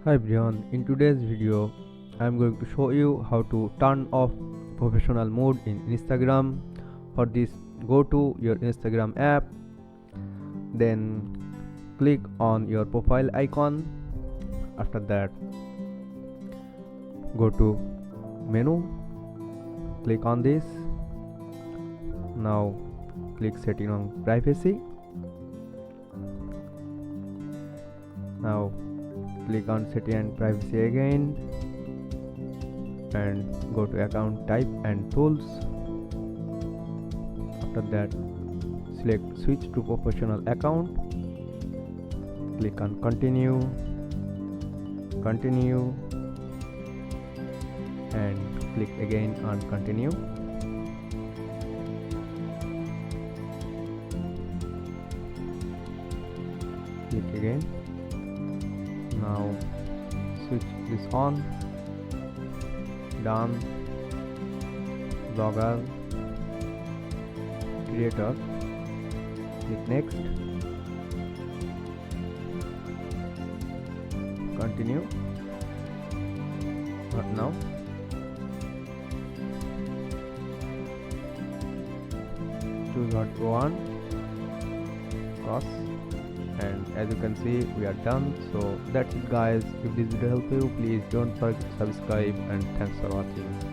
Hi everyone, in today's video I am going to show you how to turn off professional mode in Instagram. For this, go to your Instagram app, then click on your profile icon. After that, go to menu, click on this. Now click setting on privacy. Now click on setting and privacy again and go to account type and tools. After that, select switch to professional account, click on continue and click again on continue. Click again. Now switch this on, done, blogger, creator, click next, continue, not now. Choose what you want, cross, and as you can see we are done. So that's it guys. If this video helped you, please don't forget to subscribe, and thanks for watching.